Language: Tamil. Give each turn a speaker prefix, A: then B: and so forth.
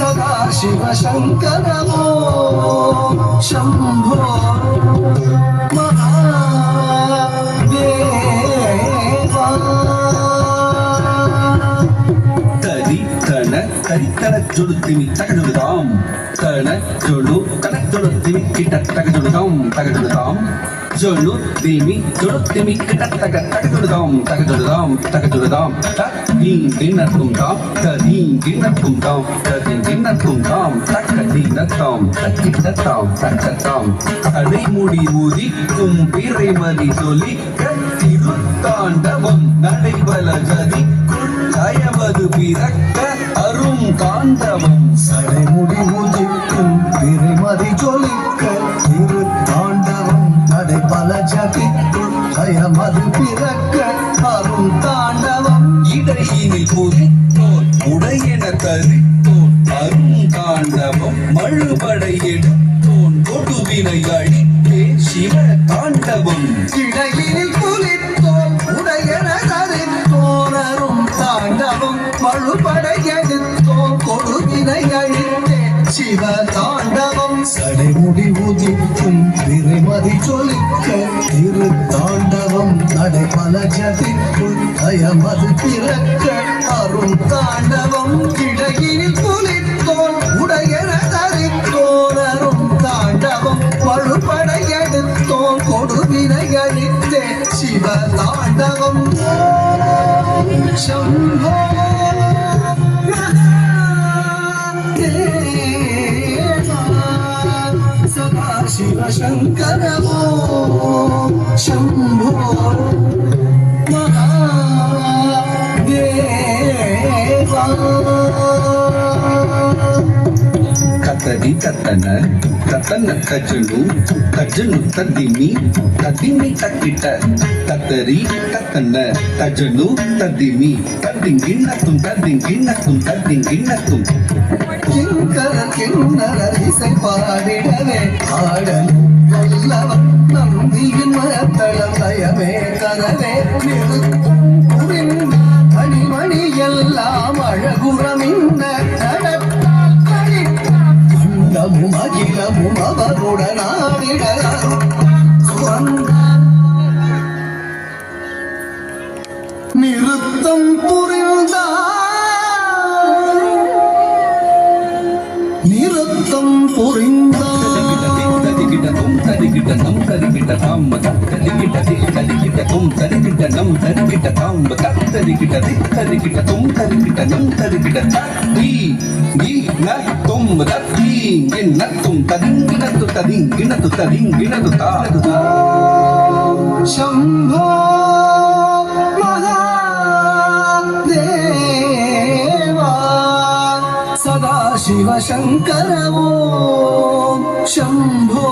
A: सदा शिव शंकर शंभो महादेवा तरी तन तरी तन जुड़ुत्तिमि तगजुड़ुदाम तन जुड़ु तन जुड़ुत्तिमि किट तगजुड़ुदाम तगजुड़ुदाम जुड़ु तिमि जुड़ुत्तिमि किट तगजुड़ुदाम तगजुड़ुदाम तगजुड़ुदाम तदीं दाम तदीं दाम तदीं दाम तकदीं तकिटताम तकताम तडை முடி ஊதிக்கும் பிறைமதி சொலிக்க திருத்தாண்டவம் நடைபல ஜதி அயவது பிறக்க அரும் தாண்டவம் சடைமுடி ஊதிக்கும் பிறைமதி சொலிக்க திருத்தாண்டவம் நடைபல ஜதி அயவது பிறக்க அரும் தாண்டவம் இடையினில் புதித்தோர் உடையென கரித்தோர் அரும் தாண்டவம் மழுபடை எடுத்தோன் கொடுவினை அழித்தே சிவ தாண்டவம் இடையினில் புலித்தோன் உடையென கரித்தோன் அரும் தாண்டவம் மழுபடை எடுத்தோன் கொடுவினை அழித்தே சிவ தாண்டவம் சடைமுடி உதிக்கும் பிறைமதி சொலிக்க திரு தாண்டவம் நடைபல ஜதிக்குள் அயமது பிறக்க அரும் தாண்டவம் இடையினில் புலித்தோன் உடையென கரித்தோன் அரும் தாண்டவம் மழுபடை எடுத்தோன் கொடுவினை அழித்தே சிவ தாண்டவம் शंभो सदा शिव शंकर शंभो महादेवा कतरी कतन कतन कजनु कजनु तदिमी तदिमी तकिट कतरी कतन कजनु तदिमी तदिंगिन्नतुम तदिंगिन्नतुम तदिंगिन्नतुम किंकर किन्नर इसे पाडिडवे आडनु वल्लवन नंदिயின் மத்தளம் தயமே கரவே நிறுத்தும் புரிந்த மணிமணி எல்லாம் அழகுறமின்ன அகிலமும் அகிலமும் அவருடனாடிடரும் நிறுத்தம் புரிந்தாம் தரிகிட்டதும் தரிகிட்டதாம் தரிகிட்டதும் தரிகிட்டதும் தரிகிட்டதாம் தரிகிட்டது தரிகிட்டதும் தரிகிட்டதும் தரிகிட்டதீ நீ நத்தும் தீ நத்தும் ததிங்கினது ததிங்கினது ததிங்கினது தாதுதா शंभो महादेवा सदा शिव शंकर शंभो